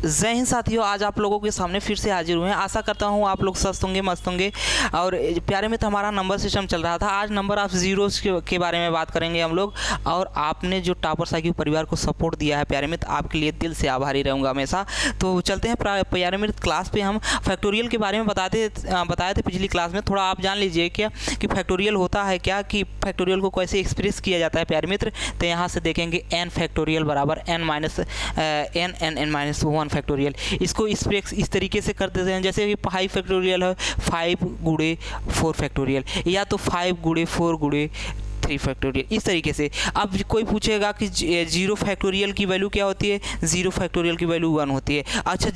जय हिंद साथियों, आज आप लोगों के सामने फिर से हाजिर हुए हैं। आशा करता हूँ आप लोग स्वस्थ होंगे, मस्त होंगे। और प्यारे मित्र, हमारा नंबर सिस्टम चल रहा था। आज नंबर ऑफ जीरोस के बारे में बात करेंगे हम लोग। और आपने जो टॉपर्स IQ परिवार को सपोर्ट दिया है प्यारे मित्र, आपके लिए दिल से आभारी रहूँगा हमेशा। तो चलते हैं प्यारे मित्र, क्लास पे हम फैक्टोरियल के बारे में बताए थे पिछली क्लास में। थोड़ा आप जान लीजिए क्या कि फैक्टोरियल होता है क्या, कि फैक्टोरियल को कैसे एक्सप्रेस किया जाता है प्यारे मित्र। तो यहाँ से देखेंगे n फैक्टोरियल बराबर n-1 फैक्टोरियल। इसको एक्सप्रेस इस तरीके से कर देते हैं जैसे कि 5 फैक्टोरियल है 5 गुणे 4 फैक्टोरियल, या तो 5 गुणे 4 गुणे 3 फैक्टोरियल, इस तरीके से। अब कोई पूछेगा कि 0 फैक्टोरियल की वैल्यू क्या होती है, 0 फैक्टोरियल की वैल्यू 1 होती है। अच्छा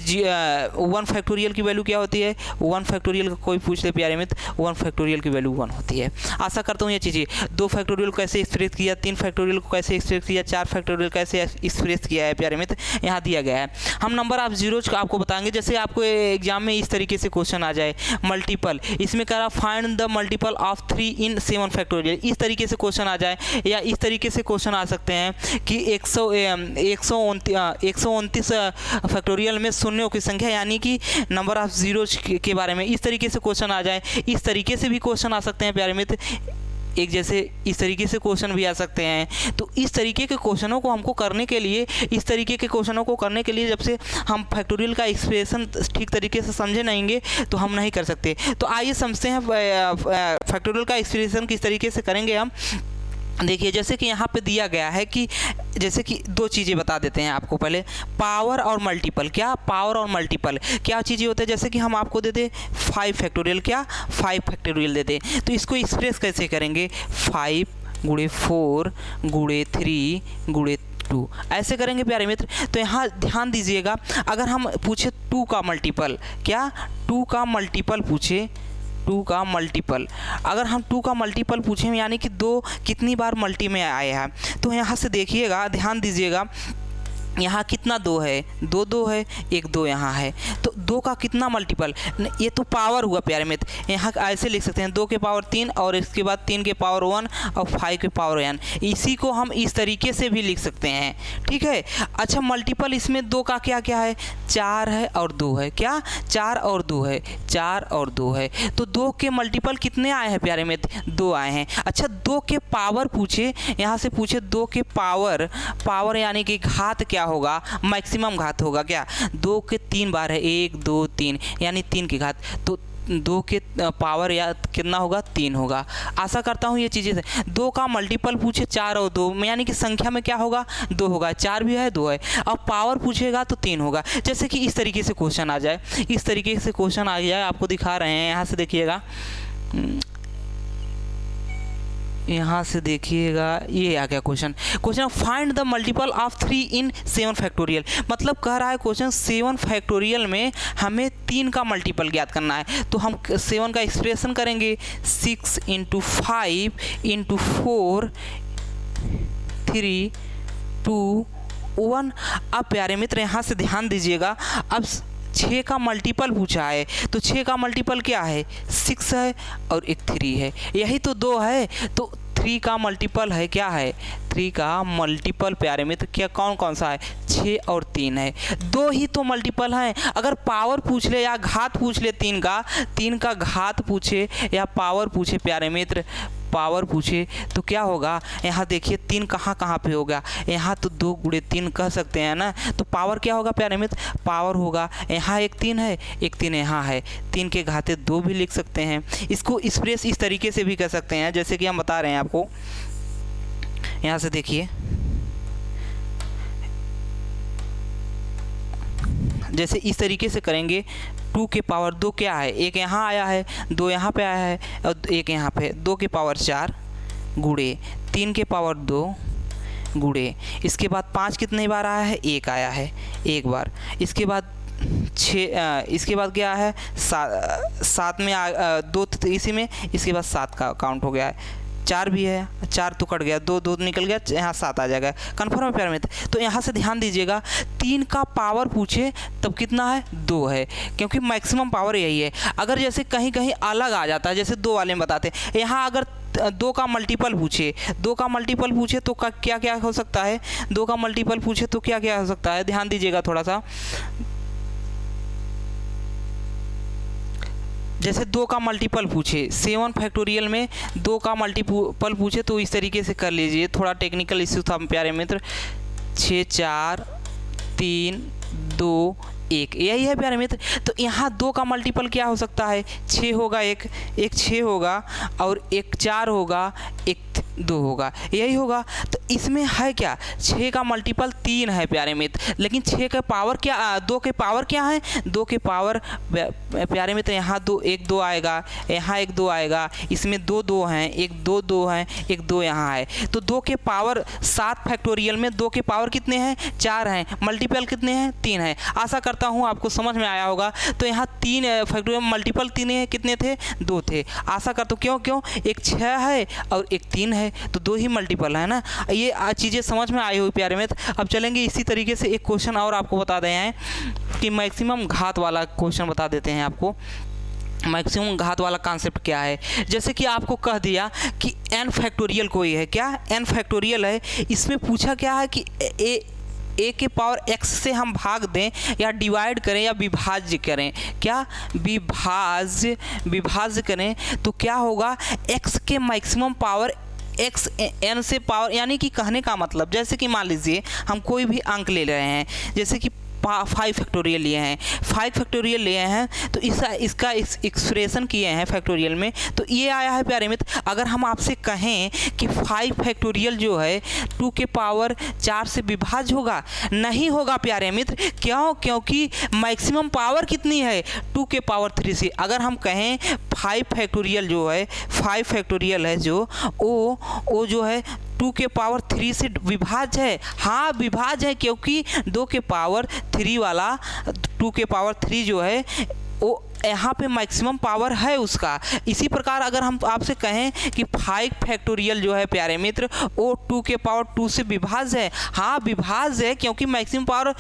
1 फैक्टोरियल की वैल्यू क्या होती है, 1 फैक्टोरियल का कोई पूछ ले प्यारे मित्र, 1 फैक्टोरियल की वैल्यू 1 होती है। आशा करता हूँ ये चीज़ें। 2 फैक्टोरियल कैसे एक्सप्रेस किया, 3 फैक्टोरियल को कैसे एक्सप्रेस किया, 4 फैक्टोरियल कैसे एक्सप्रेस किया है प्यारे मित्र, यहाँ दिया गया है। हम नंबर ऑफ जीरोज का आपको बताएंगे। जैसे आपको एग्जाम में इस तरीके से क्वेश्चन आ जाए, मल्टीपल, इसमें कह रहा find the multiple of 3 in 7 factorial, इस तरीके से क्वेश्चन आ जाए। या इस तरीके से क्वेश्चन आ सकते हैं कि 129 फैक्टोरियल में शून्यों की संख्या, यानी कि नंबर ऑफ जीरोज के बारे में इस तरीके से क्वेश्चन आ जाए। इस तरीके से भी क्वेश्चन आ सकते हैं प्यारे मित्र, एक जैसे इस तरीके से क्वेश्चन भी आ सकते हैं। तो इस तरीके के क्वेश्चनों को हमको करने के लिए, जब से हम फैक्टोरियल का एक्सप्रेशन ठीक तरीके से समझे नहीं तो हम नहीं कर सकते। तो आइए समझते हैं फैक्टोरियल का एक्सप्रेशन किस तरीके से करेंगे हम। देखिए जैसे कि यहाँ पे दिया गया है कि जैसे कि 2 चीज़ें बता देते हैं आपको पहले, पावर और मल्टीपल। क्या पावर और मल्टीपल क्या चीज़ें होते हैं, जैसे कि हम आपको दे दें 5 फैक्टोरियल, क्या 5 फैक्टोरियल दे दें, तो इसको एक्सप्रेस कैसे करेंगे, 5 गुणे 4 गुणे 3 गुणे 2, ऐसे करेंगे प्यारे मित्र। तो यहाँ ध्यान दीजिएगा, अगर हम पूछे 2 का मल्टीपल, क्या 2 का मल्टीपल पूछे, 2 का मल्टीपल, अगर हम 2 का मल्टीपल पूछें यानी कि 2 कितनी बार मल्टी में आए हैं, तो यहाँ से देखिएगा, ध्यान दीजिएगा, यहाँ कितना 2 है, 2 है, एक 2 यहाँ है, तो 2 का कितना मल्टीपल, ये तो पावर हुआ प्यारे मित्र। यहाँ ऐसे लिख सकते हैं 2 के पावर 3 और इसके बाद 3 के पावर 1 और 5 के पावर n, इसी को हम इस तरीके से भी लिख सकते हैं, ठीक है। अच्छा मल्टीपल इसमें 2 का क्या क्या है, 4 है और 2 है, क्या 4 और 2 है, 4 और 2 है, तो 2 के मल्टीपल कितने आए हैं प्यारे मित्र, 2 आए हैं। अच्छा 2 के पावर पूछे, यहाँ से पूछे 2 के पावर यानी कि घात क्या होगा, मैक्सिमम घात होगा, क्या 2 के 3 बार है, 1 2 3 यानी 3 की घात, तो 2 के पावर या कितना होगा, 3 होगा। आशा करता हूँ ये चीज़ें से। 2 का मल्टीपल पूछे 4 और 2 यानी कि संख्या में क्या होगा, 2 होगा, 4 भी है 2 है, अब पावर पूछेगा तो 3 होगा। जैसे कि इस तरीके से क्वेश्चन आ जाए, इस तरीके से क्वेश्चन आ जाए, आपको दिखा रहे हैं, यहाँ से देखिएगा, यहाँ से देखिएगा, ये आ गया question find the multiple of 3 in 7 factorial, मतलब कह रहा है क्वेश्चन 7 फैक्टोरियल में हमें 3 का मल्टीपल ज्ञात करना है। तो हम 7 का एक्सप्रेशन करेंगे 6 × 5 × 4 3 2 1। अब प्यारे मित्र यहाँ से ध्यान दीजिएगा, अब 6 का मल्टीपल पूछा है, तो 6 का मल्टीपल क्या है, 6 है और एक 3 है, यही तो 2 है, तो 3 का मल्टीपल है, क्या है 3 का मल्टीपल प्यारे मित्र, क्या कौन कौन सा है, 6 और 3 है, 2 ही तो मल्टीपल हैं। अगर पावर पूछ ले या घात पूछ ले 3 का घात पूछे या पावर पूछे प्यारे मित्र, पावर पूछे तो क्या होगा, यहाँ देखिए 3 कहाँ कहाँ पे होगा, यहाँ तो 2 गुणे 3 कह सकते हैं ना, तो पावर क्या होगा प्यारे मित्र, पावर होगा, यहाँ एक 3 है, एक 3 यहाँ है, 3 के घाते 2 भी लिख सकते हैं। इसको एक्सप्रेस इस तरीके से भी कर सकते हैं जैसे कि हम बता रहे हैं आपको। यहाँ से देखिए, जैसे इस तरीके से करेंगे, 2 के पावर 2 क्या है, एक यहाँ आया है, 2 यहाँ पे आया है और एक यहाँ पे, 2 के पावर 4 गुणे 3 के पावर 2 गुणे, इसके बाद 5 कितने बार आया है, 1 आया है, 1 बार, इसके बाद 6, इसके बाद क्या है 7 में 2 इसी में, इसके बाद 7 का काउंट हो गया है, 4 भी है, 4 तो कट गया, 2 निकल गया, यहाँ 7 आ जाएगा, कन्फर्म है प्यारे मित्र। तो यहाँ से ध्यान दीजिएगा, 3 का पावर पूछे तब कितना है, 2 है, क्योंकि मैक्सिमम पावर यही है। अगर जैसे कहीं कहीं अलग आ जाता है, जैसे 2 वाले में बताते हैं, यहाँ अगर 2 का मल्टीपल पूछे तो क्या क्या हो सकता है, 2 का मल्टीपल पूछे तो क्या क्या हो सकता है, ध्यान दीजिएगा थोड़ा सा। जैसे 2 का मल्टीपल पूछे, 7 फैक्टोरियल में 2 का मल्टीपल पूछे तो इस तरीके से कर लीजिए। थोड़ा टेक्निकल इश्यू था प्यारे मित्र। 6 4 3 2 1, यही है प्यारे मित्र। तो यहाँ 2 का मल्टीपल क्या हो सकता है? 6 होगा, एक 6 होगा और एक 4 होगा, एक 2 होगा, यही होगा। तो इसमें है क्या? 6 का मल्टीपल 3 है प्यारे मित्र, लेकिन 6 का पावर क्या, 2 के पावर क्या है? 2 के पावर प्यारे मित्र यहाँ 2 1 2 आएगा, यहाँ 1 2 आएगा, इसमें 2 2 हैं, एक 2 2 हैं, एक 2 यहाँ है। तो 2 के पावर 7 फैक्टोरियल में 2 के पावर कितने हैं? 4 हैं। मल्टीपल कितने हैं? 3 है। आशा करता हूँ आपको समझ में आया होगा। तो यहाँ 3 फैक्टोरियल मल्टीपल 3 है, कितने थे? 2 थे। आशा करता हूँ क्यों एक 6 है और एक 3 है, तो 2 ही मल्टीपल है ना। ये चीज़ें समझ में आई हुई प्यारे मित्र। अब चलेंगे इसी तरीके से एक क्वेश्चन और आपको बता रहे हैं कि मैक्सिमम घात वाला क्वेश्चन बता देते हैं आपको। मैक्सिमम घात वाला कॉन्सेप्ट क्या है? जैसे कि आपको कह दिया कि n फैक्टोरियल कोई है, क्या n फैक्टोरियल है। इसमें पूछा क्या है कि a के पावर x से हम भाग दें या डिवाइड करें या विभाज्य करें। क्या? विभाज्य करें तो क्या होगा? x के मैक्सिमम पावर x n से पावर, यानी कि कहने का मतलब जैसे कि मान लीजिए हम कोई भी अंक ले रहे हैं, जैसे कि 5 फैक्टोरियल लिए हैं, 5 फैक्टोरियल लिए हैं, तो इसका एक्सप्रेशन किए हैं फैक्टोरियल में, तो ये आया है प्यारे मित्र। अगर हम आपसे कहें कि 5 फैक्टोरियल जो है 2 के पावर 4 से विभाज्य होगा, नहीं होगा प्यारे मित्र। क्यों? क्योंकि मैक्सिमम पावर कितनी है? 2 के पावर 3 से। अगर हम कहें 5 फैक्टोरियल जो है, 5 फैक्टोरियल है जो वो जो है 2 के पावर 3 से विभाज्य है। हाँ विभाज्य है, क्योंकि 2 के पावर 3 वाला 2 के पावर 3 जो है वो यहाँ पे मैक्सिमम पावर है उसका। इसी प्रकार अगर हम आपसे कहें कि 5 फैक्टोरियल जो है प्यारे मित्र वो 2 के पावर 2 से विभाज्य है। हाँ विभाज्य है, क्योंकि मैक्सिमम पावर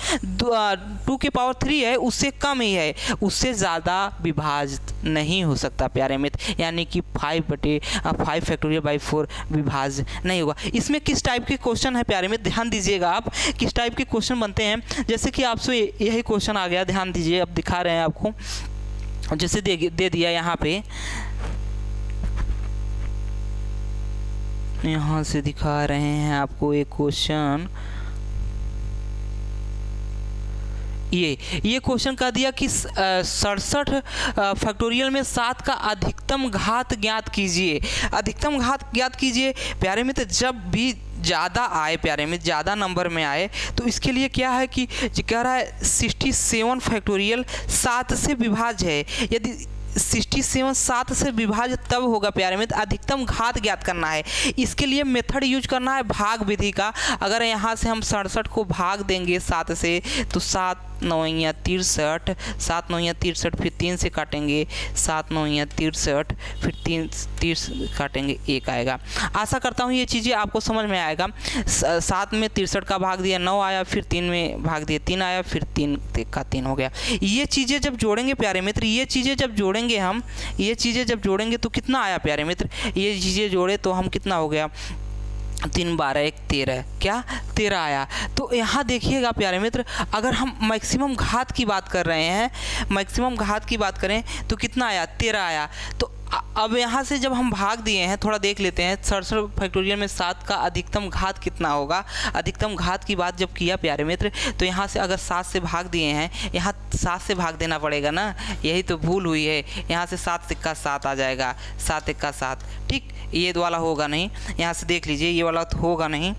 2 के पावर 3 है, उससे कम ही है, उससे ज़्यादा विभाज्य नहीं हो सकता प्यारे मित्र। यानी कि 5 फैक्टोरियल बाई 4 विभाज्य नहीं होगा। इसमें किस टाइप के क्वेश्चन है प्यारे मित्र, ध्यान दीजिएगा आप किस टाइप के क्वेश्चन बनते हैं। जैसे कि आपसे यही क्वेश्चन आ गया, ध्यान दीजिए, अब दिखा रहे हैं आपको। जैसे दे दिया यहाँ पे, यहाँ से दिखा रहे हैं आपको एक क्वेश्चन। ये क्वेश्चन कह दिया कि 67 फैक्टोरियल में 7 का अधिकतम घात ज्ञात कीजिए। अधिकतम घात ज्ञात कीजिए प्यारे मित्र। जब भी ज़्यादा आए प्यारे मित्र, ज़्यादा नंबर में आए, तो इसके लिए क्या है कि कह रहा है 67 फैक्टोरियल 7 से विभाज्य है। यदि 67 7 से विभाज्य तब होगा प्यारे मित्र अधिकतम घात ज्ञात करना है। इसके लिए मेथड यूज करना है भाग विधि का। अगर यहाँ से हम 67 को भाग देंगे 7 से, तो 7 9 या 63, 7 9 या 63, फिर 3 से काटेंगे, 7 9 या 63, फिर 30 काटेंगे, 1 आएगा। आशा करता हूँ ये चीज़ें आपको समझ में आएगा। 7 में 63 का भाग दिया 9 आया, फिर 3 में भाग दिया 3 आया, फिर 3 का 3 हो गया। ये चीज़ें जब जोड़ेंगे प्यारे मित्र, ये चीज़ें जब जोड़ेंगे हम, ये चीज़ें जब जोड़ेंगे तो कितना आया प्यारे मित्र, ये चीज़ें जोड़े तो हम कितना हो गया, 3 12 1 13, क्या 13 आया। तो यहाँ देखिएगा प्यारे मित्र, अगर हम मैक्सिमम घात की बात कर रहे हैं, मैक्सिमम घात की बात करें तो कितना आया, 13 आया। तो अब यहाँ से जब हम भाग दिए हैं, थोड़ा देख लेते हैं 67 फैक्टोरियल में 7 का अधिकतम घात कितना होगा। अधिकतम घात की बात जब किया प्यारे मित्र, तो यहाँ से अगर 7 से भाग दिए हैं, यहाँ 7 से भाग देना पड़ेगा ना, यही तो भूल हुई है। यहाँ से 7 का 7 आ जाएगा, 7 का 7, ठीक, ये वाला होगा नहीं। यहाँ से देख लीजिए, ये वाला तो होगा नहीं।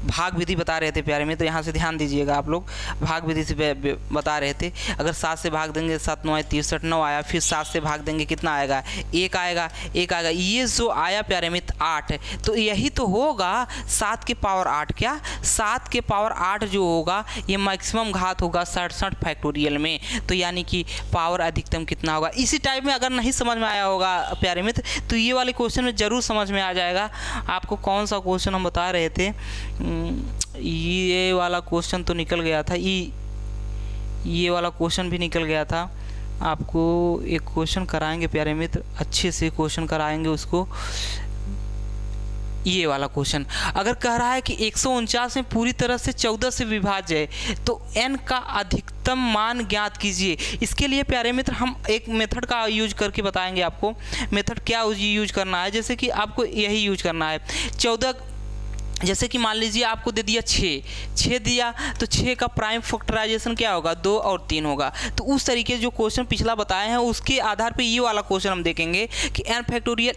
भाग विधि बता रहे थे प्यारे मित्र, यहाँ से ध्यान दीजिएगा आप लोग, भाग विधि से बता रहे थे। अगर 7 से भाग देंगे 7 9 63 9 आया, फिर 7 से भाग देंगे कितना आएगा, 1 आएगा, 1 आएगा। ये जो आया प्यारे मित्र 8, तो यही तो होगा 7 के पावर 8, क्या 7 के पावर 8 जो होगा ये मैक्सिमम घात होगा 67 फैक्टोरियल में। तो यानी कि पावर अधिकतम कितना होगा। इसी टाइप में अगर नहीं समझ में आया होगा प्यारे मित्र, तो ये वाले क्वेश्चन में ज़रूर समझ में आ जाएगा। आपको कौन सा क्वेश्चन हम बता रहे थे, ये वाला क्वेश्चन तो निकल गया था, ये वाला क्वेश्चन भी निकल गया था। आपको एक क्वेश्चन कराएंगे प्यारे मित्र, अच्छे से क्वेश्चन कराएंगे उसको। ये वाला क्वेश्चन अगर कह रहा है कि 149 में पूरी तरह से 14 से विभाज्य है तो n का अधिकतम मान ज्ञात कीजिए। इसके लिए प्यारे मित्र हम एक मेथड का यूज करके बताएंगे आपको। मेथड क्या यूज करना है, जैसे कि आपको यही यूज करना है। 14 जैसे कि मान लीजिए आपको दे दिया 6 दिया, तो 6 का प्राइम फैक्टराइजेशन क्या होगा, 2 और 3 होगा। तो उस तरीके जो क्वेश्चन पिछला बताए हैं उसके आधार पे ये वाला क्वेश्चन हम देखेंगे कि n फैक्टोरियल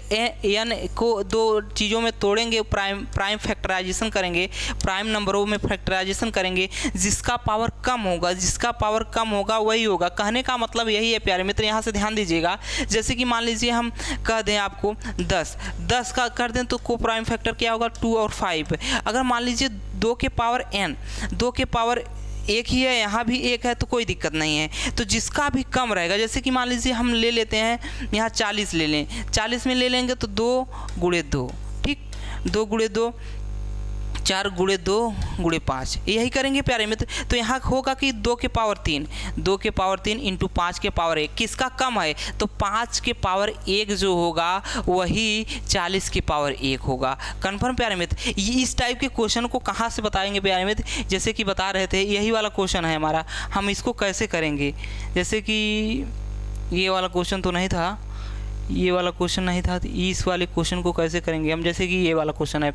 n को दो चीज़ों में तोड़ेंगे, प्राइम फैक्टराइजेशन करेंगे, प्राइम नंबरों में फैक्टराइजेशन करेंगे, जिसका पावर कम होगा वही होगा। कहने का मतलब यही है प्यारे मित्र, यहाँ से ध्यान दीजिएगा। जैसे कि मान लीजिए हम कह दें आपको 10 का कर दें तो को प्राइम फैक्टर क्या होगा, 2 और 5। अगर मान लीजिए 2 के पावर n, 2 के पावर एक ही है, यहाँ भी एक है, तो कोई दिक्कत नहीं है। तो जिसका भी कम रहेगा, जैसे कि मान लीजिए हम ले लेते हैं यहाँ 40 ले लें, 40 में ले लेंगे तो 2 गुणे 2, ठीक, 2 गुणे 2, 4 गुणे 2 गुणे 5, यही करेंगे प्यारे मित्र। तो यहाँ होगा कि 2 के पावर 3 इंटू 5 के पावर 1, किसका कम है, तो 5 के पावर 1 जो होगा वही 40 के पावर 1 होगा। कन्फर्म प्यारे मित्र। इस टाइप के क्वेश्चन को कहाँ से बताएंगे प्यारे मित्र, जैसे कि बता रहे थे यही वाला क्वेश्चन है हमारा, हम इसको कैसे करेंगे। जैसे कि ये वाला क्वेश्चन तो नहीं था, ये वाला क्वेश्चन नहीं था, तो इस वाले क्वेश्चन को कैसे करेंगे हम। जैसे कि ये वाला क्वेश्चन है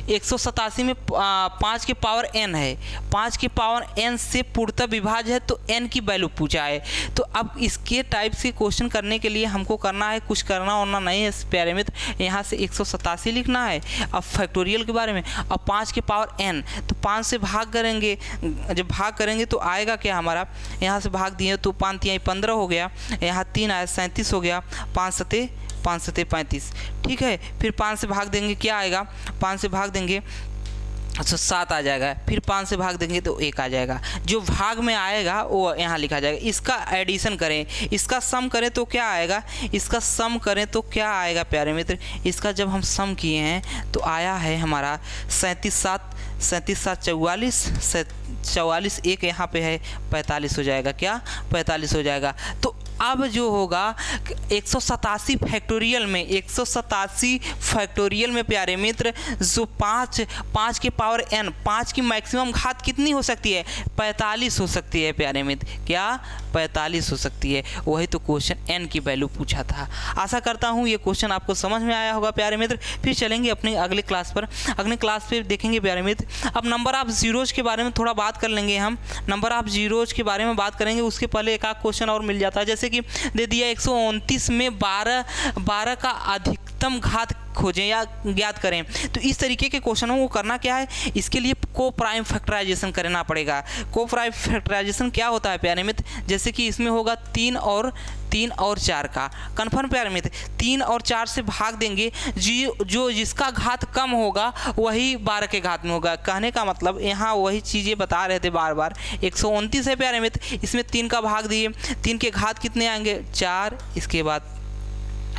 187 में 5 के पावर n है, 5 के पावर n से पूर्णतः विभाज्य है, तो n की वैल्यू पूछा है। तो अब इसके टाइप से क्वेश्चन करने के लिए हमको करना है, कुछ करना होना नहीं है प्यारे मित्र। यहाँ से 187 लिखना है। अब फैक्टोरियल के बारे में, अब 5 के पावर n, तो 5 से भाग करेंगे, जब भाग करेंगे तो आएगा क्या हमारा, यहाँ से भाग दिए तो 5 3 15 हो गया, यहाँ 3 आया 37 हो गया, 5 7 35, ठीक है। फिर 5 से भाग देंगे क्या आएगा, 5 से भाग देंगे तो 7 आ जाएगा, फिर 5 से भाग देंगे तो 1 आ जाएगा। जो भाग में आएगा वो यहाँ लिखा जाएगा। इसका एडिशन करें, इसका सम करें तो क्या आएगा, इसका सम करें तो क्या आएगा प्यारे मित्र, इसका जब हम सम किए हैं तो आया है हमारा 37 7 44, एक यहाँ पे है 45 हो जाएगा, क्या 45 हो जाएगा। तो अब जो होगा 187 फैक्टोरियल में, 187 फैक्टोरियल में प्यारे मित्र जो 5 के पावर n, 5 की मैक्सिमम घात कितनी हो सकती है, 45 हो सकती है प्यारे मित्र, क्या 45 हो सकती है। वही तो क्वेश्चन n की वैल्यू पूछा था। आशा करता हूँ ये क्वेश्चन आपको समझ में आया होगा प्यारे मित्र। फिर चलेंगे अपने अगले क्लास पर, अगले क्लास पे देखेंगे प्यारे मित्र। अब नंबर ऑफ जीरोज के बारे में थोड़ा बात कर लेंगे हम, नंबर ऑफ जीरोज के बारे में बात करेंगे। उसके पहले एक आध क्वेश्चन और मिल जाता है, जैसे कि दे दिया 129 में 12 का अधिकतम घात खोजें या ज्ञात करें। तो इस तरीके के क्वेश्चनों को करना क्या है, इसके लिए को प्राइम फैक्टराइजेशन करना पड़ेगा। को प्राइम फैक्टराइजेशन क्या होता है प्यारे मित्र, जैसे कि इसमें होगा 3 और 4 का। कन्फर्म प्यारे मित्र, 3 और 4 से भाग देंगे, जो जिसका घात कम होगा वही 12 के घात में होगा। कहने का मतलब यहाँ वही चीज़ें बता रहे थे बार बार। 129 है प्यारे मित्र, इसमें 3 का भाग दिए, 3 के घात कितने आएंगे 4, इसके बाद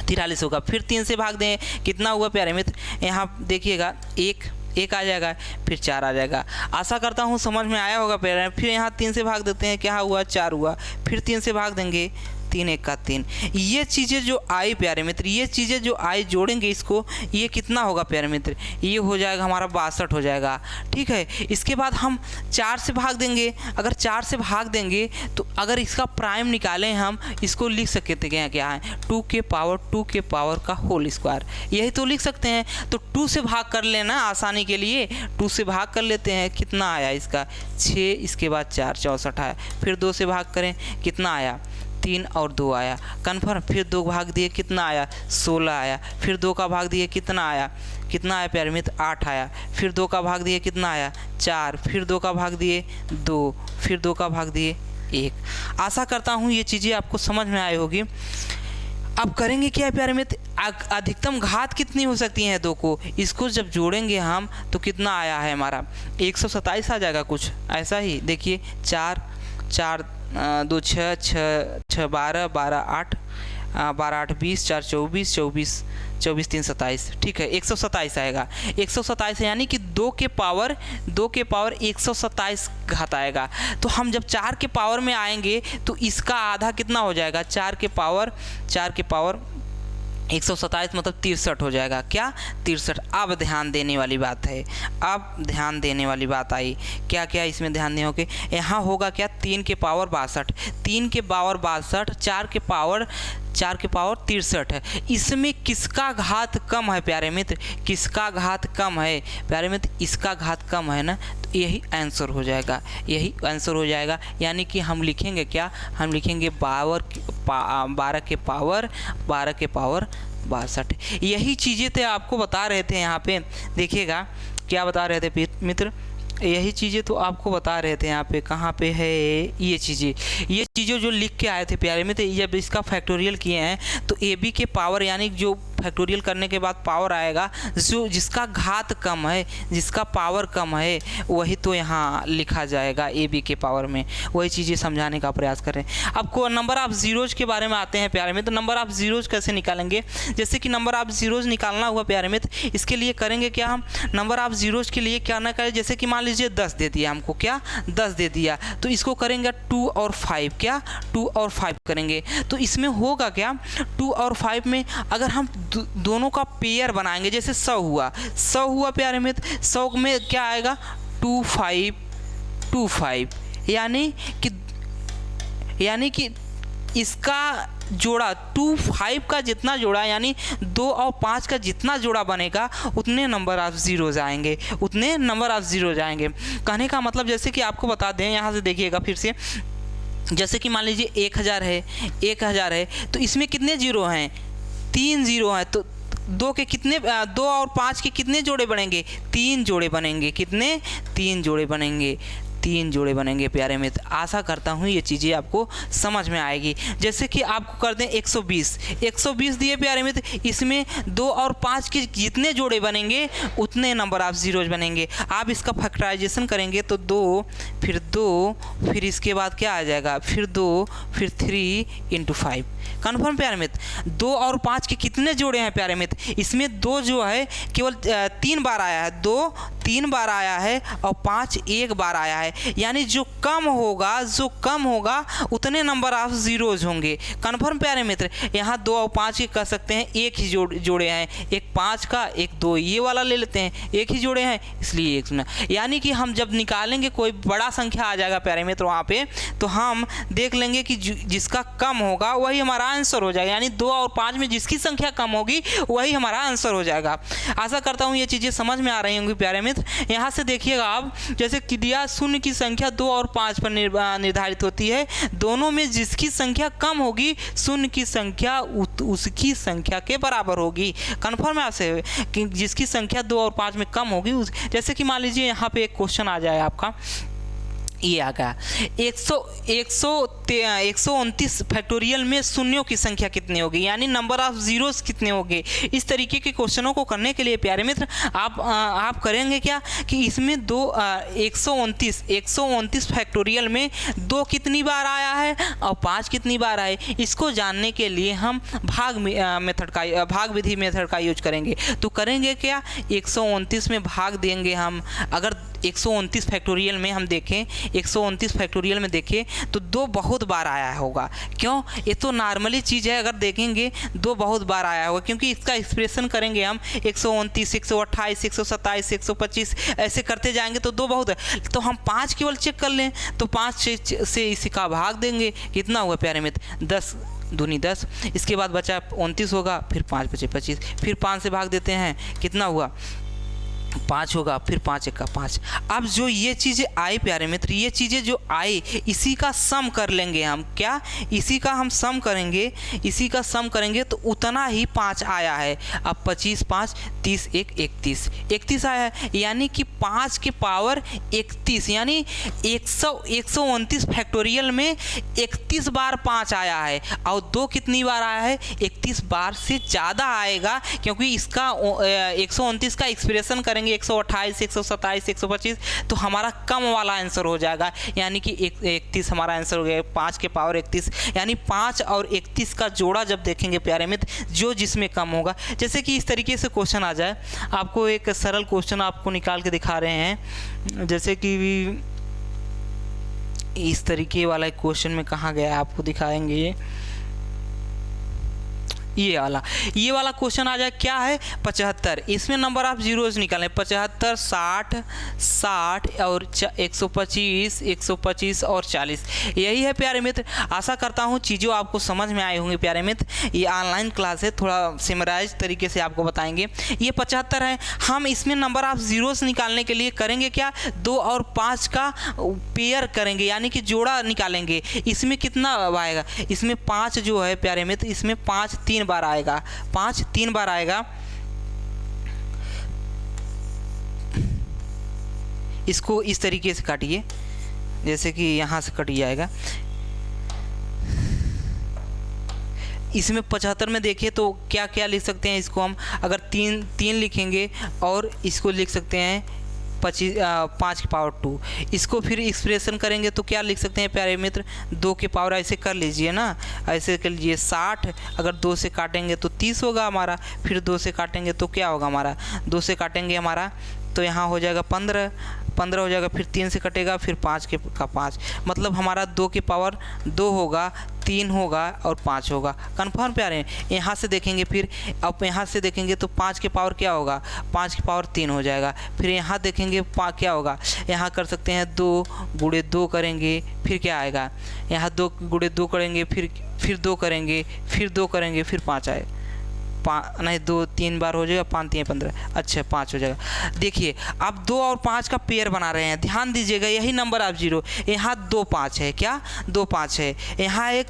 43 होगा। फिर 3 से भाग दें, कितना हुआ प्यारे मित्र, यहाँ देखिएगा 1 आ जाएगा, फिर 4 आ जाएगा। आशा करता हूँ समझ में आया होगा प्यारे। फिर यहाँ 3 से भाग देते हैं, क्या हुआ 4 हुआ, फिर 3 से भाग देंगे, 3 1 का 3। ये चीज़ें जो आई प्यारे मित्र, ये चीज़ें जो आई जोड़ेंगे इसको, ये कितना होगा प्यारे मित्र, ये हो जाएगा हमारा 62 हो जाएगा, ठीक है। इसके बाद हम 4 से भाग देंगे, अगर 4 से भाग देंगे तो अगर इसका प्राइम निकालें हम, इसको लिख सकते हैं क्या है 2 के पावर का होल स्क्वायर, यही तो लिख सकते हैं। तो 2 से भाग कर लेना आसानी के लिए, 2 से भाग कर लेते हैं, कितना आया इसका 6, इसके बाद 4 64 आया, फिर 2 से भाग करें, कितना आया 3 और 2 आया। कन्फर्म, फिर 2 भाग दिए, कितना आया 16 आया, फिर 2 का भाग दिए, कितना आया प्यारे मित्र 8 आया, फिर 2 का भाग दिए, कितना आया 4, फिर 2 का भाग दिए 2, फिर 2 का भाग दिए 1। आशा करता हूँ ये चीज़ें आपको समझ में आई होगी। अब करेंगे क्या है प्यारे मित्र, अधिकतम घात कितनी हो सकती हैं 2 को, इसको जब जोड़ेंगे हम तो कितना आया है हमारा 127 आ जाएगा, कुछ ऐसा ही। देखिए 4 2 6 6 12 12 8 8 20 4 24 24 3 27, ठीक है 127 आएगा। 127 यानी कि 2 के पावर 127 घात आएगा। तो हम जब 4 के पावर में आएंगे तो इसका आधा कितना हो जाएगा, 4 के पावर 127 मतलब 63 हो जाएगा। क्या 63। अब ध्यान देने वाली बात है, अब ध्यान देने वाली बात आई। क्या क्या इसमें ध्यान देने होगे, यहाँ होगा क्या 3 के पावर 62, 3 के पावर 62, 4 के पावर 63 है। इसमें किसका घात कम है प्यारे मित्र, किसका घात कम है प्यारे मित्र, इसका घात कम है ना, तो यही आंसर हो जाएगा, यही आंसर हो जाएगा। यानी कि हम लिखेंगे क्या, हम लिखेंगे 12 के पावर 62। यही चीज़ें थे आपको बता रहे थे यहाँ पे, देखिएगा क्या बता रहे थे मित्र, यही चीज़ें तो आपको बता रहे थे यहाँ पे, कहाँ पे है ये चीज़ें जो लिख के आए थे प्यारे में। तो जब इसका फैक्टोरियल किए हैं तो ए बी के पावर यानी जो फैक्टोरियल करने के बाद पावर आएगा, जो जिसका घात कम है, जिसका पावर कम है, वही तो यहाँ लिखा जाएगा ए बी के पावर में। वही चीज़ें समझाने का प्रयास कर रहे हैं। आपको नंबर ऑफ ज़ीरोज़ के बारे में आते हैं प्यारे में। तो नंबर ऑफ ज़ीरोज़ कैसे निकालेंगे, जैसे कि नंबर ऑफ ज़ीरोज़ निकालना हुआ प्यारे में, तो इसके लिए करेंगे क्या, हम नंबर ऑफ ज़ीरोज़ के लिए क्या ना करें, जैसे कि मान लीजिए 10 दे दिया हमको, क्या 10 दे दिया, तो इसको करेंगे 2 और 5, क्या 2 और 5 करेंगे। तो इसमें होगा क्या, 2 और 5 में अगर हम दोनों का पेयर बनाएंगे, जैसे 100 हुआ प्यारे मित्र, 100 में क्या आएगा 2 5, यानी कि इसका जोड़ा 2 5 का जितना जोड़ा यानी 2 और 5 का जितना जोड़ा बनेगा उतने नंबर ऑफ ज़ीरोज़ आएंगे, उतने नंबर ऑफ ज़ीरोज़ आएंगे। कहने का मतलब जैसे कि आपको बता दें, यहाँ से देखिएगा फिर से, जैसे कि मान लीजिए 1000 है, तो इसमें कितने जीरो हैं, 3 जीरो हैं, तो 2 के कितने, 2 और 5 के कितने जोड़े बनेंगे, 3 जोड़े बनेंगे, कितने 3 जोड़े बनेंगे, 3 जोड़े बनेंगे प्यारे मित्र। आशा करता हूँ ये चीज़ें आपको समझ में आएगी। जैसे कि आपको कर दें 120 दिए प्यारे मित्र, इसमें 2 और 5 के जितने जोड़े बनेंगे उतने नंबर ऑफ ज़ीरोज़ बनेंगे। आप इसका फैक्टराइजेशन करेंगे तो 2, फिर इसके बाद क्या आ जाएगा, फिर 2, फिर 3 × 5। कन्फर्म प्यारे मित्र। 2 और 5 के कितने जोड़े हैं प्यारे मित्र, इसमें 2 जो है केवल 3 बार आया है, 2 3 बार आया है और 5 1 बार आया है। यानी जो कम होगा उतने नंबर ऑफ ज़ीरोज़ होंगे। कन्फर्म प्यारे मित्र। यहाँ 2 और 5 के कह सकते हैं एक ही जोड़े हैं, एक 5 का एक 2, ये वाला ले लेते हैं, एक ही जोड़े हैं इसलिए एक सुना। यानी कि हम जब निकालेंगे कोई बड़ा संख्या आ जाएगा प्यारे मित्र वहाँ पे, तो हम देख लेंगे कि जिसका कम होगा वही हमारा आंसर हो जाएगा। यानी 2 और 5 में जिसकी संख्या कम होगी वही हमारा आंसर हो जाएगा। आशा करता हूँ ये चीज़ें समझ में आ रही होंगी प्यारे मित्र। यहाँ से देखिएगा आप, जैसे कि दिया शून्य की संख्या 2 और 5 पर निर्धारित होती है, दोनों में जिसकी संख्या कम होगी शून्य की संख्या उसकी संख्या के बराबर होगी। कन्फर्म है आपसे कि जिसकी संख्या 2 और 5 में कम होगी जैसे कि मान लीजिए यहाँ पे एक क्वेश्चन आ जाए आपका, ये आ गया 129 फैक्टोरियल में शून्यों की संख्या कितनी होगी, यानी नंबर ऑफ ज़ीरोज़ कितने होंगे। इस तरीके के क्वेश्चनों को करने के लिए प्यारे मित्र आप करेंगे क्या कि इसमें 129 फैक्टोरियल में 2 कितनी बार आया है और 5 कितनी बार आए, इसको जानने के लिए हम भाग विधि मेथड का यूज करेंगे। तो करेंगे क्या, 129 में भाग देंगे हम। अगर 129 फैक्टोरियल में हम देखें, 129 फैक्टोरियल में देखें तो 2 बहुत बार आया होगा। क्यों, ये तो नॉर्मली चीज़ है, अगर देखेंगे 2 बहुत बार आया होगा, क्योंकि इसका एक्सप्रेशन करेंगे हम 129, 128, 127, 125 ऐसे करते जाएंगे तो 2 बहुत है। तो हम 5 केवल चेक कर लें तो 5 से इसका भाग देंगे, कितना हुआ प्यारे मित्र, 10 दूनी 10, इसके बाद बचा 29 होगा, फिर 5 बचे 25, फिर 5 से भाग देते हैं, कितना हुआ 5 होगा, फिर 5 1 का 5। अब जो ये चीज़ें आई प्यारे मित्र, ये चीज़ें जो आई इसी का सम कर लेंगे हम। क्या, इसी का हम सम करेंगे, इसी का सम करेंगे तो उतना ही 5 आया है। अब 25 5 30 1 31 आया है, यानी कि 5 के पावर 31, यानी 129 फैक्टोरियल में 31 बार 5 आया है। और 2 कितनी बार आया है, 31 बार से ज़्यादा आएगा, क्योंकि इसका 129 का एक्सप्रेशन करेंगे 128, 127, 125 तो हमारा कम वाला आंसर हो जाएगा, यानी कि 31 हमारा आंसर हो गया। 5 के पावर 31, यानी 5 और 31 का जोड़ा जब देखेंगे प्यारे मित्र, जो जिसमें कम होगा। जैसे कि इस तरीके से क्वेश्चन आ जाए, आपको एक सरल क्वेश्चन आपको निकाल के दिखा रहे हैं। जैसे कि इस तरीके वाला क्वेश्चन में कहाँ गया आपको दिखाएंगे। ये वाला क्वेश्चन आ जाए क्या है 75। इसमें नंबर ऑफ जीरोज निकालें 75, 60, 60 और 125, 125 और 40। यही है प्यारे मित्र। आशा करता हूँ चीज़ें आपको समझ में आई होंगी प्यारे मित्र। ये ऑनलाइन क्लास है, थोड़ा सिमराइज तरीके से आपको बताएंगे। ये 75 है। हम इसमें नंबर ऑफ जीरोज निकालने के लिए करेंगे क्या, 2 और 5 का पेयर करेंगे, यानी कि जोड़ा निकालेंगे। इसमें कितना आएगा, इसमें 5 जो है प्यारे मित्र, इसमें 5 3 बार आएगा, 5 3 बार आएगा। इसको इस तरीके से काटिए, जैसे कि यहां से कट जाएगा। इसमें 75 में देखिए तो क्या क्या लिख सकते हैं इसको हम, अगर 3 लिखेंगे और इसको लिख सकते हैं 5 की पावर 2। इसको फिर एक्सप्रेशन करेंगे तो क्या लिख सकते हैं प्यारे मित्र, 2 की पावर, ऐसे कर लीजिए ना, ऐसे कर लीजिए। 60 अगर 2 से काटेंगे तो 30 होगा हमारा, फिर 2 से काटेंगे तो क्या होगा हमारा, 2 से काटेंगे हमारा तो यहाँ हो जाएगा 15 हो जाएगा, फिर 3 से कटेगा, फिर 5 का 5, मतलब हमारा 2 की पावर 2 होगा, 3 होगा और 5 होगा। कन्फर्म प्यारे। यहाँ से देखेंगे, फिर अब यहाँ से देखेंगे तो 5 की पावर क्या होगा, 5 की पावर 3 हो जाएगा। फिर यहाँ देखेंगे क्या होगा, यहाँ कर सकते हैं 2 गुणे 2 करेंगे, फिर क्या आएगा, यहाँ 2 गुणे 2 करेंगे, फिर 2 करेंगे, फिर 2 करेंगे, फिर 5 आए, नहीं 2 3 बार हो जाएगा, 5 3 15, अच्छा 5 हो जाएगा। देखिए अब 2 और 5 का पेयर बना रहे हैं, ध्यान दीजिएगा, यही नंबर ऑफ जीरो। यहाँ 2 5 है, क्या 2 5 है, यहाँ एक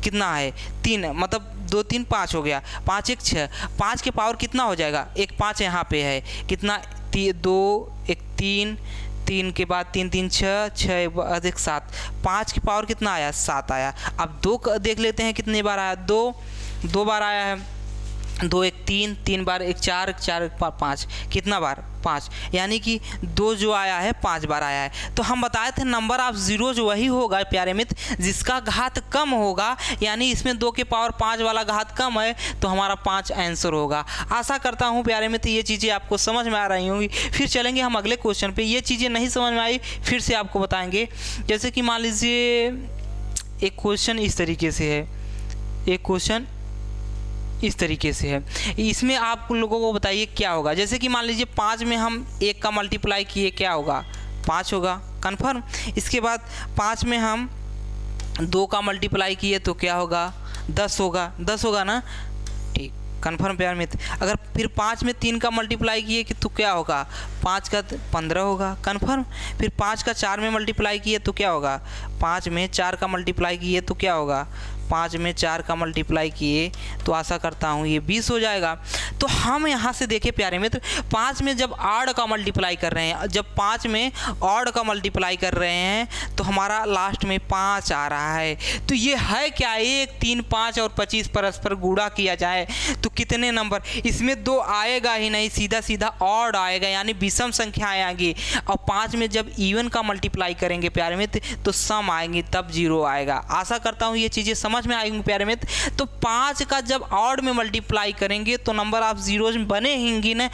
कितना है 3, मतलब 2 3 5 हो गया, 5 1 6, 5 के पावर कितना हो जाएगा, एक 5 यहाँ पे है, कितना 2 1 3 के बाद 3 3 6 6 1 7, 5 की पावर कितना आया, 7 आया। अब 2 देख लेते हैं कितने बार आया, 2 बार आया है, 2 1 3 बार, 1 4 4 5, कितना बार 5, यानी कि 2 जो आया है 5 बार आया है। तो हम बताए थे नंबर ऑफ जीरोज वही होगा प्यारे मित्र जिसका घात कम होगा, यानी इसमें 2 के पावर 5 वाला घात कम है तो हमारा 5 आंसर होगा। आशा करता हूँ प्यारे मित्र ये चीज़ें आपको समझ में आ रही होंगी। फिर चलेंगे हम अगले क्वेश्चन पे। ये चीज़ें नहीं समझ में आई फिर से आपको बताएंगे। जैसे कि मान लीजिए एक क्वेश्चन इस तरीके से है, एक क्वेश्चन इस तरीके से है, इसमें आप लोगों को बताइए क्या होगा। जैसे कि मान लीजिए 5 में हम 1 का मल्टीप्लाई किए, क्या होगा 5 होगा, कन्फर्म। इसके बाद 5 में हम 2 का मल्टीप्लाई किए तो क्या होगा 10 होगा, 10 होगा ना, ठीक कन्फर्म प्यार मित्र। अगर फिर 5 में 3 का मल्टीप्लाई किए कि तो क्या होगा 5 का 15 होगा, कन्फर्म। फिर 5 का 4 में मल्टीप्लाई किए तो क्या होगा, 5 में 4 का मल्टीप्लाई किए तो क्या होगा, 5 में 4 का मल्टीप्लाई किए तो आशा करता हूँ ये 20 हो जाएगा। तो हम यहाँ से देखें प्यारे मित्र 5 में जब ऑड का मल्टीप्लाई कर रहे हैं, जब 5 में ऑड का मल्टीप्लाई कर रहे हैं तो हमारा लास्ट में 5 आ रहा है। तो ये है क्या, 1 3 5 और 25 परस्पर गुणा किया जाए तो कितने नंबर, इसमें 2 आएगा ही नहीं, सीधा सीधा ऑड आएगा, यानी विषम संख्याएँ आएंगी। और 5 में जब इवन का मल्टीप्लाई करेंगे प्यारे मित्र तो सम आएंगी, तब 0 आएगा। आशा करता हूँ ये चीज़ें समझ में आएंगी प्यारे मित्र। तो 5 का जब ऑड में मल्टीप्लाई करेंगे तो नंबर ऑफ जीरोज बने हिंगी ना,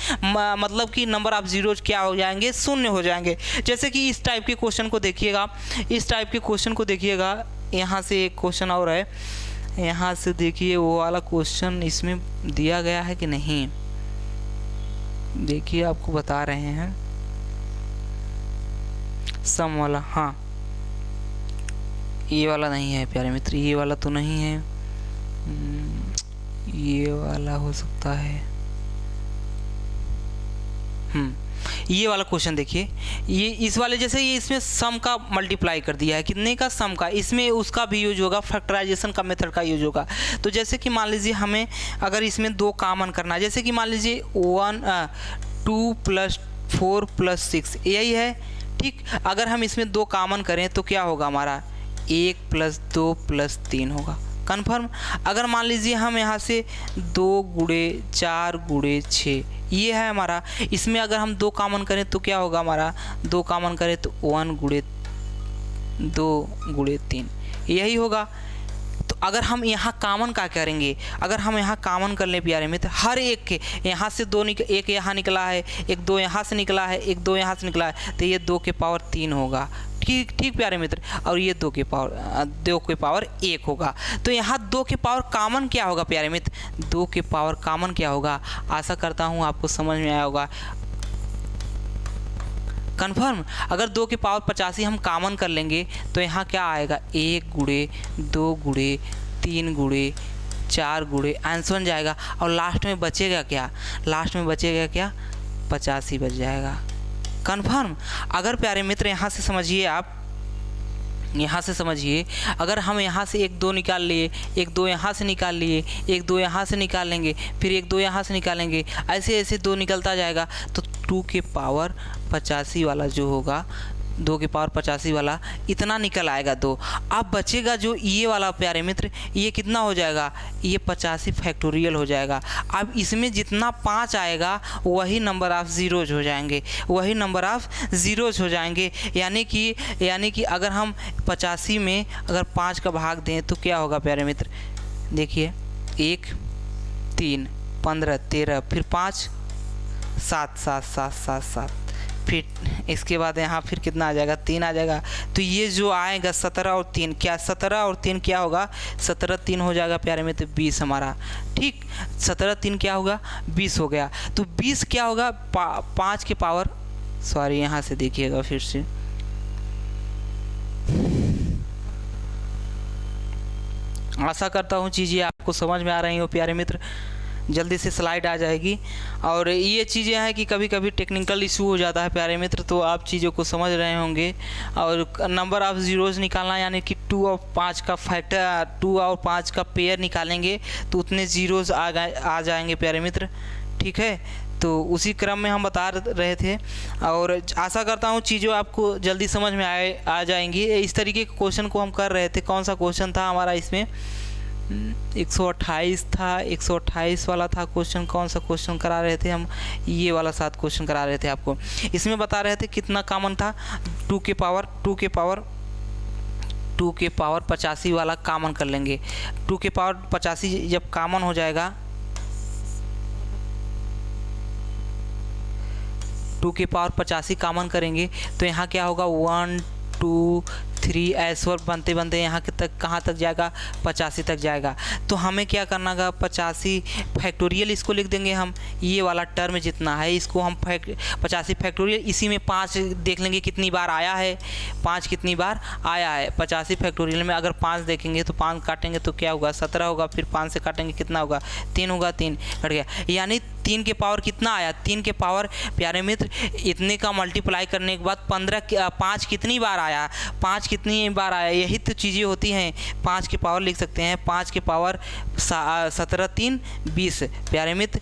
मतलब कि नंबर ऑफ जीरोज क्या हो जाएंगे, 0 हो जाएंगे। जैसे कि इस टाइप के क्वेश्चन को देखिएगा, इस टाइप के क्वेश्चन को देखिएगा। यहाँ से एक क्वेश्चन और है, यहाँ से देखिए वो वाला क्वेश्चन इसमें दिया गया है कि नहीं, देखिए आपको बता रहे हैं सम वाला, हाँ ये वाला नहीं है प्यारे मित्र, ये वाला तो नहीं है, ये वाला हो सकता है, ये वाला क्वेश्चन देखिए, ये इस वाले जैसे ये इसमें सम का मल्टीप्लाई कर दिया है, कितने का सम का, इसमें उसका भी यूज होगा, फैक्टराइजेशन का मेथड का यूज होगा। तो जैसे कि मान लीजिए हमें अगर इसमें 2 कॉमन करना है, जैसे कि मान लीजिए 2 + 4 + 6 यही है, ठीक। अगर हम इसमें 2 कॉमन करें तो क्या होगा हमारा 1 + 2 + 3 होगा, कन्फर्म। अगर मान लीजिए हम यहाँ से 2 गुणे 4 गुणे 6 ये है हमारा, इसमें अगर हम 2 कॉमन करें तो क्या होगा हमारा, 2 कॉमन करें तो 1 गुणे 2 गुणे 3 यही होगा। तो अगर हम यहाँ कॉमन क्या करेंगे, अगर हम यहाँ कॉमन कर लें प्यारे मित्र, हर एक के यहाँ से 2 एक यहाँ निकला है, एक 2 यहाँ से निकला है, एक 2 यहाँ से निकला है, तो ये 2 के पावर 3 होगा, ठीक प्यारे मित्र, और ये 2 के पावर 1 होगा। तो यहाँ 2 के पावर कॉमन क्या होगा प्यारे मित्र, 2 के पावर कॉमन क्या होगा, आशा करता हूँ आपको समझ में आया होगा। कन्फर्म, अगर 2 के पावर 85 हम कॉमन कर लेंगे तो यहाँ क्या आएगा, 1 गुणे 2 गुणे 3 गुणे 4 गुणे आंसर बन जाएगा, और लास्ट में बचेगा क्या, लास्ट में बचेगा क्या, 85 बच जाएगा। कन्फर्म। अगर प्यारे मित्र यहाँ से समझिए, आप यहाँ से समझिए, अगर हम यहाँ से 1 2 निकाल लिए, 1 2 यहाँ से निकाल लिए, 1 2 यहाँ से निकाल लेंगे, फिर 1 2 यहाँ से निकालेंगे, ऐसे ऐसे 2 निकलता जाएगा, तो 2 के पावर 85 वाला जो होगा, 2 के पावर 85 वाला इतना निकल आएगा 2। अब बचेगा जो ये वाला प्यारे मित्र, ये कितना हो जाएगा, ये 85 फैक्टोरियल हो जाएगा। अब इसमें जितना 5 आएगा वही नंबर ऑफ ज़ीरोज हो जाएंगे, वही नंबर ऑफ ज़ीरोज हो जाएंगे। यानी कि अगर हम 85 में अगर 5 का भाग दें तो क्या होगा प्यारे मित्र, देखिए 1 3 15 13 फिर 5 7 7 7 7 7, फिर इसके बाद यहाँ फिर कितना आ जाएगा, 3 आ जाएगा। तो ये जो आएगा 17 और 3 क्या, 17 और 3 क्या होगा, 17 3 हो जाएगा प्यारे में, तो 20 हमारा। ठीक, 17 3 क्या होगा, 20 हो गया। तो 20 क्या होगा, 5 के पावर, सॉरी यहाँ से देखिएगा फिर से, आशा करता हूँ चीज़ें आपको समझ में आ रही हो प्यारे मित्र। जल्दी से स्लाइड आ जाएगी। और ये चीज़ें हैं कि कभी कभी टेक्निकल इशू हो जाता है प्यारे मित्र, तो आप चीज़ों को समझ रहे होंगे। और नंबर ऑफ़ ज़ीरोज़ निकालना, यानी कि 2 और 5 का फैक्टर, 2 और 5 का पेयर निकालेंगे तो उतने ज़ीरोज़ आ जाएंगे प्यारे मित्र। ठीक है, तो उसी क्रम में हम बता रहे थे, और आशा करता हूँ चीज़ें आपको जल्दी समझ में आ जाएंगी। इस तरीके के क्वेश्चन को हम कर रहे थे। कौन सा क्वेश्चन था हमारा इसमें, 128 था, 128 वाला था क्वेश्चन। कौन सा क्वेश्चन करा रहे थे हम, ये वाला 7 क्वेश्चन करा रहे थे आपको। इसमें बता रहे थे कितना कॉमन था, 2 के पावर 85 वाला कॉमन कर लेंगे। 2 के पावर 85 जब कॉमन हो जाएगा, 2 के पावर 85 कॉमन करेंगे तो यहाँ क्या होगा, 1 2 3 ऐश्वर बनते बनते यहाँ के तक कहाँ तक जाएगा, 85 तक जाएगा। तो हमें क्या करना होगा, 85 फैक्टोरियल इसको लिख देंगे हम, ये वाला टर्म जितना है इसको हम 85 फैक्टोरियल, इसी में 5 देख लेंगे कितनी बार आया है, 5 कितनी बार आया है। 85 फैक्टोरियल में अगर 5 देखेंगे तो 5 काटेंगे तो क्या होगा, 17 होगा। फिर 5 से काटेंगे कितना होगा, 3 होगा, 3 कट गया। यानी 3 के पावर कितना आया, 3 के पावर प्यारे मित्र इतने का मल्टीप्लाई करने के बाद 5 कितनी बार आया, 5 कितनी बार आया, यही तो चीज़ें होती हैं। 5 के पावर लिख सकते हैं, 5 के पावर 17 3 20 प्यारे मित्र,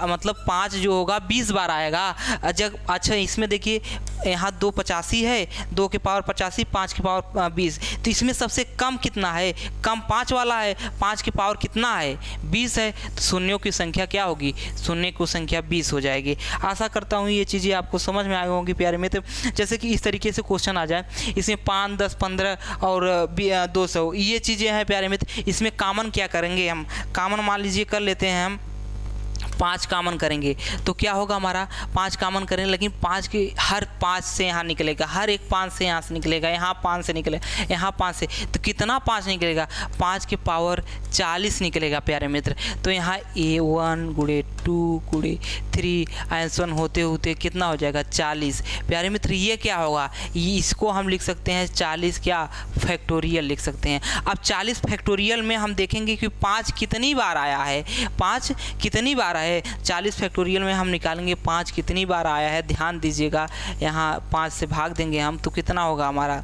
मतलब 5 जो होगा 20 बार आएगा। अच्छा इसमें देखिए यहाँ 2 85 है, 2 के पावर 85, 5 के पावर 20, तो इसमें सबसे कम कितना है, कम 5 वाला है। 5 के पावर कितना है, 20 है, तो शून्यों की संख्या क्या होगी, शून्य की संख्या 20 हो जाएगी। आशा करता हूँ ये चीज़ें आपको समझ में आ गई होंगी प्यारे मित्र। जैसे कि इस तरीके से क्वेश्चन आ जाए, इसमें 5 10 15 और 200, ये चीज़ें हैं प्यारे मित्र। इसमें कॉमन क्या करेंगे हम, कॉमन मान लीजिए कर लेते हैं हम, 5 कॉमन करेंगे तो क्या होगा हमारा, 5 कॉमन करेंगे, लेकिन 5 के हर 5 से यहाँ निकलेगा, हर एक 5 से यहाँ से निकलेगा, यहाँ 5 से निकलेगा, यहाँ 5 से, तो कितना 5 निकलेगा, 5 के पावर 40 निकलेगा प्यारे मित्र। तो यहाँ A1 गुणे 2 गुणे 3 आंसर होते होते कितना हो जाएगा, 40 प्यारे मित्र। ये क्या होगा, इसको हम लिख सकते हैं 40 क्या, फैक्टोरियल लिख सकते हैं। अब 40 फैक्टोरियल में हम देखेंगे कि 5 कितनी बार आया है, 5 कितनी बार है, 40 फैक्टोरियल में हम निकालेंगे 5 कितनी बार आया है। ध्यान दीजिएगा, यहाँ 5 से भाग देंगे हम तो कितना होगा हमारा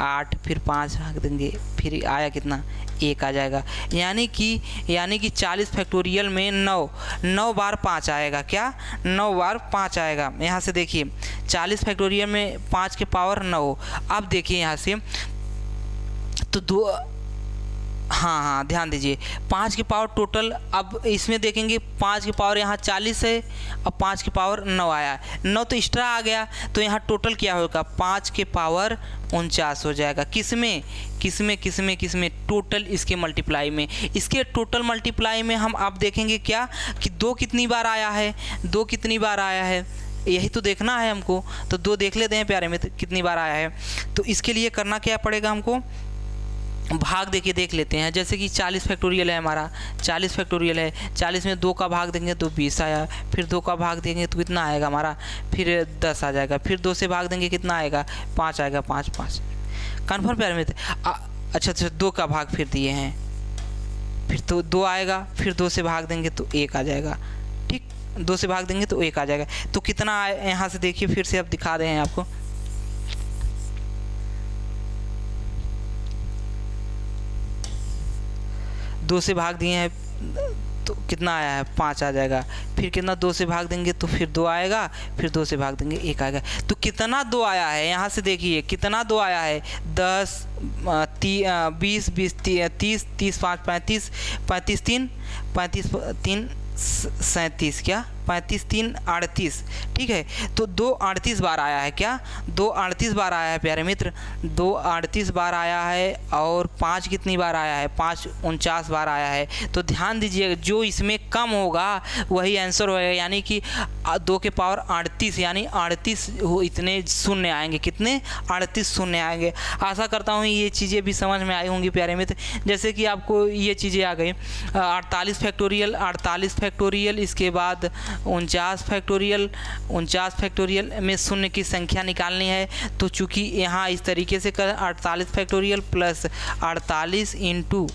8, फिर 5 भाग देंगे, फिर आया कितना, 1 आ जाएगा। यानी कि 40 फैक्टोरियल में 9 बार 5 आएगा, क्या 9 बार 5 आएगा। यहाँ से देखिए 40 फैक्टोरियल में 5 के पावर 9। अब देखिए यहाँ से तो हाँ ध्यान दीजिए, 5 के पावर टोटल, अब इसमें देखेंगे 5 के पावर यहाँ 40 है, अब 5 के पावर 9 आया, 9 तो एक्स्ट्रा आ गया, तो यहाँ टोटल क्या होगा, 5 के पावर 49 हो जाएगा। किसमें टोटल इसके मल्टीप्लाई में, इसके टोटल मल्टीप्लाई में हम आप देखेंगे क्या कि 2 कितनी बार आया है, 2 कितनी बार आया है, यही तो देखना है हमको। तो 2 देख लेते हैं प्यारे मित्र कितनी बार आया है। तो इसके लिए करना क्या पड़ेगा हमको, भाग देके देख लेते हैं। जैसे कि 40 फैक्टोरियल है हमारा, 40 फैक्टोरियल है, 40 में 2 का भाग देंगे तो 20 आया, फिर 2 का भाग देंगे तो कितना आएगा हमारा, फिर 10 आ जाएगा, फिर 2 से भाग देंगे कितना आएगा, 5 आएगा, 5 5 कन्फर्म प्यारे मित्र। अच्छा 2 का भाग फिर दिए हैं, फिर तो 2 आएगा, फिर 2 से भाग देंगे तो 1 आ जाएगा, ठीक, 2 से भाग देंगे तो 1 आ जाएगा। तो कितना यहाँ से देखिए, फिर से अब दिखा रहे हैं आपको, दो से भाग दिए हैं तो कितना आया है, 5 आ जाएगा, फिर कितना 2 से भाग देंगे तो फिर 2 आएगा, फिर 2 से भाग देंगे 1 आएगा। तो कितना 2 आया है, यहाँ से देखिए कितना 2 आया है, 10 20 20 30 30 5 35 35 3 35 3 37, क्या 35 3 38, ठीक है। तो 2 38 बार आया है, क्या 2 38 बार आया है प्यारे मित्र, 2 38 बार आया है। और 5 कितनी बार आया है, 5 49 बार आया है। तो ध्यान दीजिए जो इसमें कम होगा वही आंसर होगा, यानी कि 2 के पावर 38, यानी 38 इतने शून्य आएंगे, कितने 38 शून्य आएंगे। आशा करता हूँ ये चीज़ें भी समझ में आई होंगी प्यारे मित्र। जैसे कि आपको ये चीज़ें आ गई, 48 फैक्टोरियल, 48 फैक्टोरियल, इसके बाद 49 फैक्टोरियल, 49 फैक्टोरियल में शून्य की संख्या निकालनी है। तो चूँकि यहाँ इस तरीके से कर 48 फैक्टोरियल प्लस 48 इंटू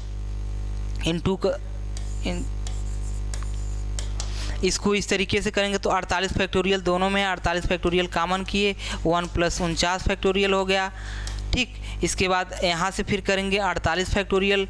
इसको इस तरीके से करेंगे तो 48 फैक्टोरियल दोनों में, 48 फैक्टोरियल कॉमन किए, 1 प्लस 49 फैक्टोरियल हो गया, ठीक। इसके बाद यहाँ से फिर करेंगे 48 फैक्टोरियल,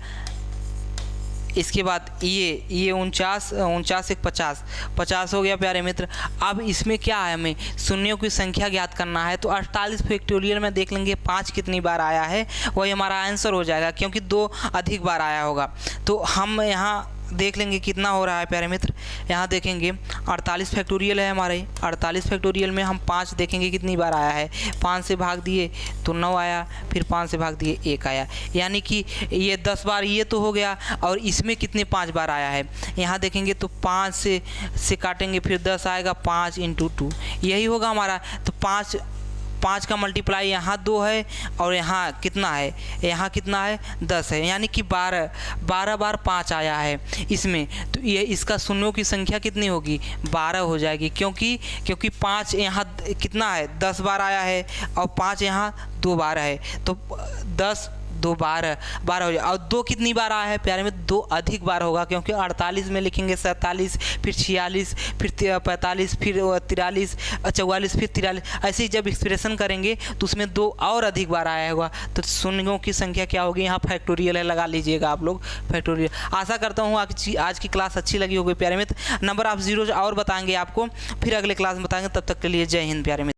इसके बाद ये 49 एक 50 हो गया प्यारे मित्र। अब इसमें क्या है, हमें शून्यों की संख्या ज्ञात करना है। तो 48 फैक्टोरियल में देख लेंगे 5 कितनी बार आया है, वही हमारा आंसर हो जाएगा, क्योंकि 2 अधिक बार आया होगा। तो हम यहाँ देख लेंगे कितना हो रहा है प्यारे मित्र। यहाँ देखेंगे 48 फैक्टोरियल है हमारे, 48 फैक्टोरियल में हम 5 देखेंगे कितनी बार आया है, 5 से भाग दिए तो 9 आया, फिर 5 से भाग दिए 1 आया, यानी कि ये 10 बार ये तो हो गया। और इसमें कितने 5 बार आया है, यहाँ देखेंगे तो 5 से काटेंगे फिर 10 आएगा, 5 × 2 यही होगा हमारा। तो 5 का मल्टीप्लाई यहाँ 2 है और यहाँ कितना है, यहाँ कितना है 10 है, यानी कि 12 बार 5 आया है इसमें। तो ये इसका शून्यों की संख्या कितनी होगी, 12 हो जाएगी, क्योंकि 5 यहाँ कितना है 10 बार आया है और 5 यहाँ 2 बार है। तो 10 2 12 हो जाए। और 2 कितनी बार आया है प्यारे में, 2 अधिक बार होगा, क्योंकि 48 में लिखेंगे 47, फिर 46, फिर 45, फिर 43, 44, फिर 43, ऐसे ही जब एक्सप्रेशन करेंगे तो उसमें 2 और अधिक बार आया होगा। तो शून्यों की संख्या क्या होगी, यहाँ फैक्टोरियल है, लगा लीजिएगा आप लोग फैक्टोरियल। आशा करता हूँ आज की क्लास अच्छी लगी होगी प्यारे मित्र। नंबर ऑफ जीरो और बताएंगे आपको, फिर अगले क्लास में बताएंगे। तब तक के लिए जय हिंद प्यारे मित्र।